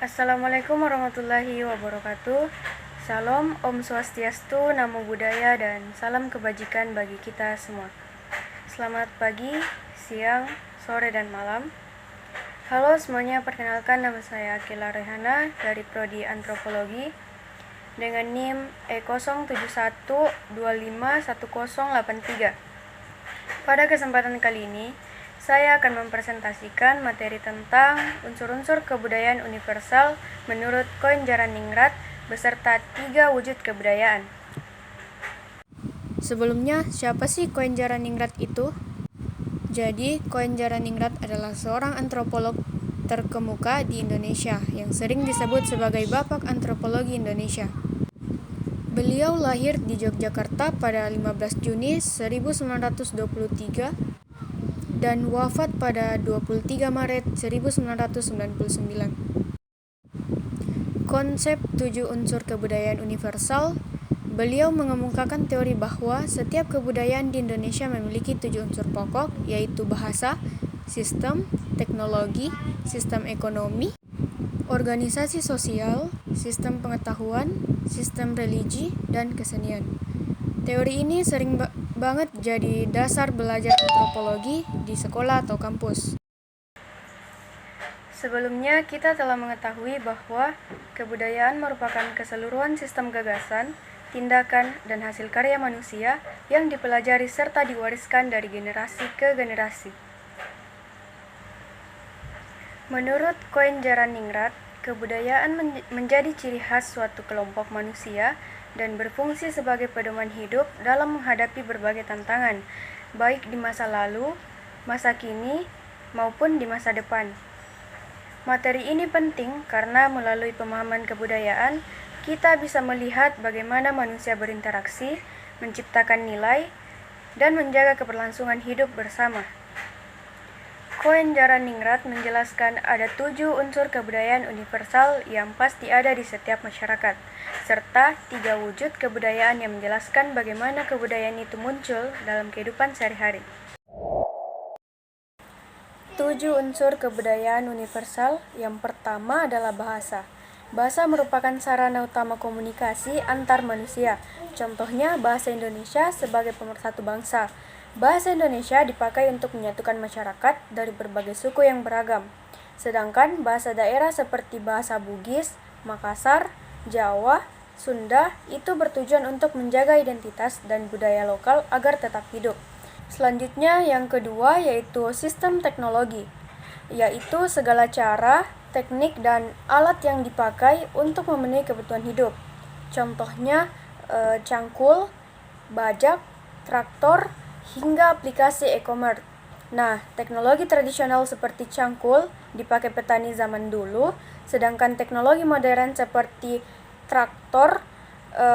Assalamualaikum warahmatullahi wabarakatuh. Salam, Om Swastiastu, Namo Buddhaya, dan salam kebajikan bagi kita semua. Selamat pagi, siang, sore, dan malam. Halo semuanya, perkenalkan nama saya Akila Rehana dari Prodi Antropologi dengan NIM E071251083. Pada kesempatan kali ini, saya akan mempresentasikan materi tentang unsur-unsur kebudayaan universal menurut Koenjaraningrat beserta 3 wujud kebudayaan. Sebelumnya, siapa sih Koenjaraningrat itu? Jadi, Koenjaraningrat adalah seorang antropolog terkemuka di Indonesia yang sering disebut sebagai Bapak Antropologi Indonesia. Beliau lahir di Yogyakarta pada 15 Juni 1923 dan wafat pada 23 Maret 1999. Konsep 7 unsur kebudayaan universal, beliau mengemukakan teori bahwa setiap kebudayaan di Indonesia memiliki 7 unsur pokok, yaitu bahasa, sistem, teknologi, sistem ekonomi, organisasi sosial, sistem pengetahuan, sistem religi, dan kesenian. Teori ini sering banget jadi dasar belajar antropologi di sekolah atau kampus. Sebelumnya, kita telah mengetahui bahwa kebudayaan merupakan keseluruhan sistem gagasan, tindakan, dan hasil karya manusia yang dipelajari serta diwariskan dari generasi ke generasi. Menurut Koenjaraningrat, kebudayaan menjadi ciri khas suatu kelompok manusia dan berfungsi sebagai pedoman hidup dalam menghadapi berbagai tantangan, baik di masa lalu, masa kini, maupun di masa depan. Materi ini penting karena melalui pemahaman kebudayaan, kita bisa melihat bagaimana manusia berinteraksi, menciptakan nilai, dan menjaga keberlangsungan hidup bersama. Koenjaraningrat menjelaskan ada 7 unsur kebudayaan universal yang pasti ada di setiap masyarakat, serta 3 wujud kebudayaan yang menjelaskan bagaimana kebudayaan itu muncul dalam kehidupan sehari-hari. 7 unsur kebudayaan universal, yang pertama adalah bahasa. Bahasa merupakan sarana utama komunikasi antar manusia. Contohnya, bahasa Indonesia sebagai pemersatu bangsa. Bahasa Indonesia dipakai untuk menyatukan masyarakat dari berbagai suku yang beragam. Sedangkan bahasa daerah seperti bahasa Bugis, Makassar, Jawa, Sunda itu bertujuan untuk menjaga identitas dan budaya lokal agar tetap hidup. Selanjutnya yang kedua yaitu sistem teknologi, yaitu segala cara, teknik, dan alat yang dipakai untuk memenuhi kebutuhan hidup. Contohnya cangkul, bajak, traktor, hingga aplikasi e-commerce. Nah, teknologi tradisional seperti cangkul dipakai petani zaman dulu, sedangkan teknologi modern seperti traktor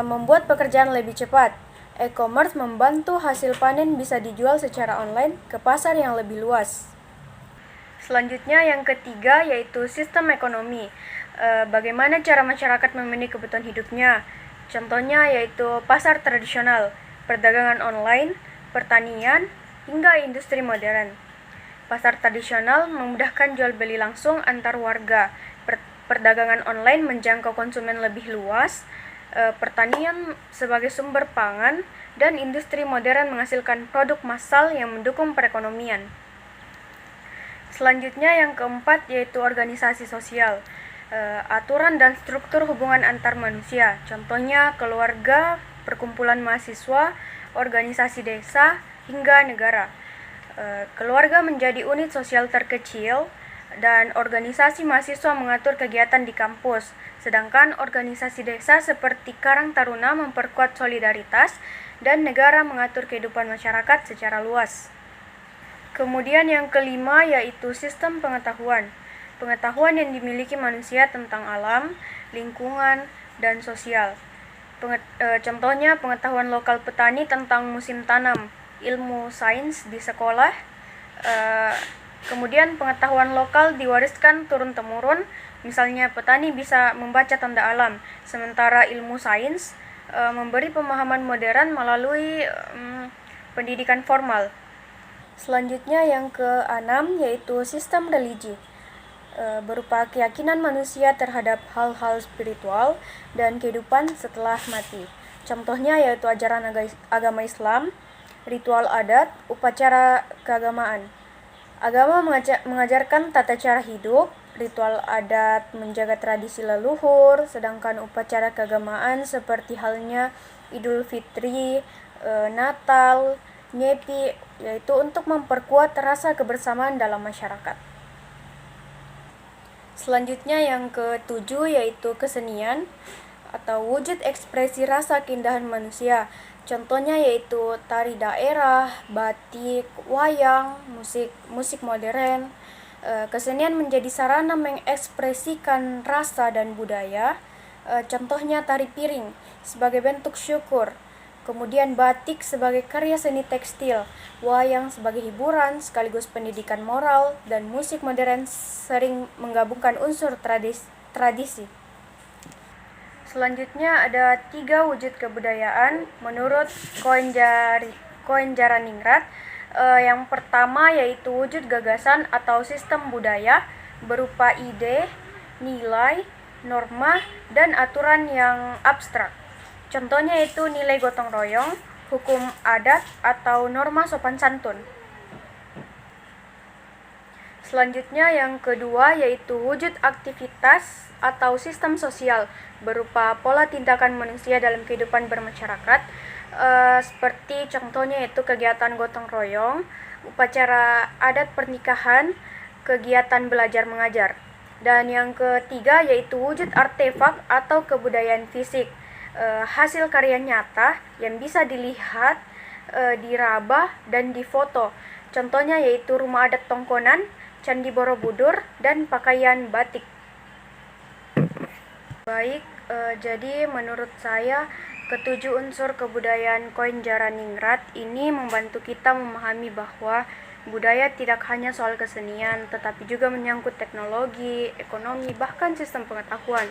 membuat pekerjaan lebih cepat. E-commerce membantu hasil panen bisa dijual secara online ke pasar yang lebih luas. Selanjutnya yang ketiga yaitu sistem ekonomi. Bagaimana cara masyarakat memenuhi kebutuhan hidupnya? Contohnya yaitu pasar tradisional, perdagangan online, pertanian, hingga industri modern. Pasar tradisional memudahkan jual beli langsung antar warga. Perdagangan online menjangkau konsumen lebih luas. Pertanian sebagai sumber pangan, dan industri modern menghasilkan produk massal yang mendukung perekonomian. Selanjutnya yang keempat yaitu organisasi sosial. Aturan dan struktur hubungan antar manusia. Contohnya keluarga, perkumpulan mahasiswa, organisasi desa, hingga negara. Keluarga menjadi unit sosial terkecil dan organisasi mahasiswa mengatur kegiatan di kampus. Sedangkan organisasi desa seperti Karang Taruna memperkuat solidaritas dan negara mengatur kehidupan masyarakat secara luas. Kemudian yang kelima yaitu sistem pengetahuan. Pengetahuan yang dimiliki manusia tentang alam, lingkungan, dan sosial. Contohnya pengetahuan lokal petani tentang musim tanam, ilmu sains di sekolah. Kemudian pengetahuan lokal diwariskan turun-temurun, misalnya petani bisa membaca tanda alam, sementara ilmu sains memberi pemahaman modern melalui pendidikan formal. Selanjutnya yang keenam yaitu sistem religi. berupa keyakinan manusia terhadap hal-hal spiritual dan kehidupan setelah mati. Contohnya yaitu ajaran agama Islam, ritual adat, upacara keagamaan. Agama mengajarkan tata cara hidup, ritual adat menjaga tradisi leluhur, sedangkan upacara keagamaan seperti halnya Idul Fitri, Natal, Nyepi, yaitu untuk memperkuat rasa kebersamaan dalam masyarakat. Selanjutnya yang ketujuh yaitu kesenian atau wujud ekspresi rasa keindahan manusia. Contohnya yaitu tari daerah, batik, wayang, musik modern. Kesenian menjadi sarana mengekspresikan rasa dan budaya. Contohnya tari piring sebagai bentuk syukur. Kemudian batik sebagai karya seni tekstil, wayang sebagai hiburan sekaligus pendidikan moral, dan musik modern sering menggabungkan unsur tradisi. Selanjutnya ada 3 wujud kebudayaan menurut Koenjaraningrat. Yang pertama yaitu wujud gagasan atau sistem budaya berupa ide, nilai, norma, dan aturan yang abstrak. Contohnya itu nilai gotong royong, hukum adat, atau norma sopan santun. Selanjutnya yang kedua yaitu wujud aktivitas atau sistem sosial berupa pola tindakan manusia dalam kehidupan bermasyarakat, seperti contohnya itu kegiatan gotong royong, upacara adat pernikahan, kegiatan belajar mengajar. Dan yang ketiga yaitu wujud artefak atau kebudayaan fisik, hasil karya nyata yang bisa dilihat, diraba, dan difoto. Contohnya yaitu rumah adat Tongkonan, Candi Borobudur, dan pakaian batik. Baik, jadi menurut saya ketujuh unsur kebudayaan Koenjaraningrat ini membantu kita memahami bahwa budaya tidak hanya soal kesenian, tetapi juga menyangkut teknologi, ekonomi, bahkan sistem pengetahuan.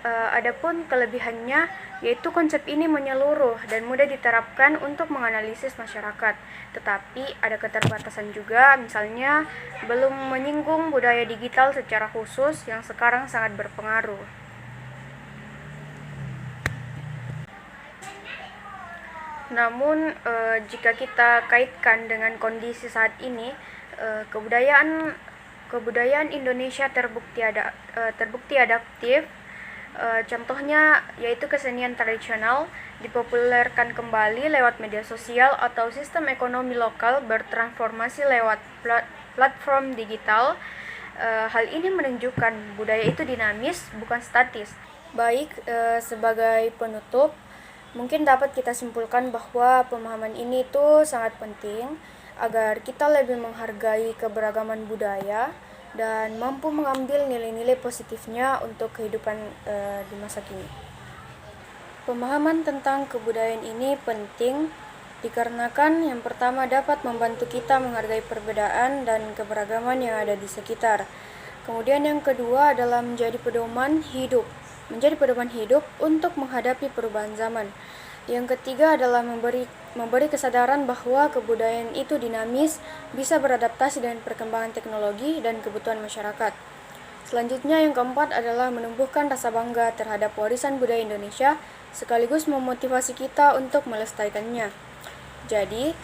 Adapun kelebihannya yaitu konsep ini menyeluruh dan mudah diterapkan untuk menganalisis masyarakat. Tetapi ada keterbatasan juga, misalnya belum menyinggung budaya digital secara khusus yang sekarang sangat berpengaruh. Namun jika kita kaitkan dengan kondisi saat ini, kebudayaan Indonesia terbukti adaptif. Contohnya yaitu kesenian tradisional dipopulerkan kembali lewat media sosial atau sistem ekonomi lokal bertransformasi lewat platform digital. Hal ini menunjukkan budaya itu dinamis, bukan statis. Baik, sebagai penutup, mungkin dapat kita simpulkan bahwa pemahaman ini itu sangat penting agar kita lebih menghargai keberagaman budaya dan mampu mengambil nilai-nilai positifnya untuk kehidupan di masa kini. Pemahaman tentang kebudayaan ini penting dikarenakan yang pertama dapat membantu kita menghargai perbedaan dan keberagaman yang ada di sekitar. Kemudian yang kedua adalah menjadi pedoman hidup untuk menghadapi perubahan zaman. Yang ketiga adalah memberi kesadaran bahwa kebudayaan itu dinamis, bisa beradaptasi dengan perkembangan teknologi dan kebutuhan masyarakat. Selanjutnya yang keempat adalah menumbuhkan rasa bangga terhadap warisan budaya Indonesia, sekaligus memotivasi kita untuk melestarikannya. Jadi,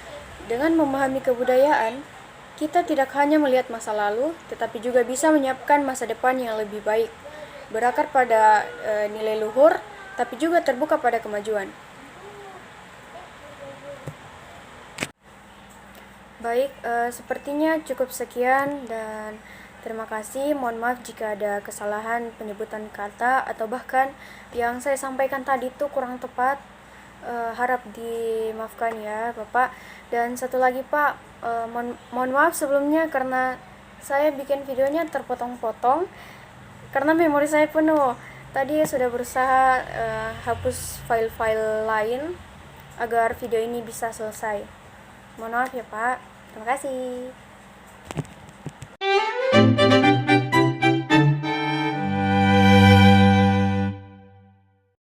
dengan memahami kebudayaan, kita tidak hanya melihat masa lalu, tetapi juga bisa menyiapkan masa depan yang lebih baik, berakar pada nilai luhur, tapi juga terbuka pada kemajuan. Baik, sepertinya cukup sekian dan terima kasih. Mohon maaf jika ada kesalahan penyebutan kata atau bahkan yang saya sampaikan tadi itu kurang tepat. Harap dimaafkan ya Bapak. Dan satu lagi Pak, mohon maaf sebelumnya karena saya bikin videonya terpotong-potong karena memori saya penuh. Tadi sudah berusaha hapus file-file lain agar video ini bisa selesai. Mohon maaf ya Pak. Terima kasih.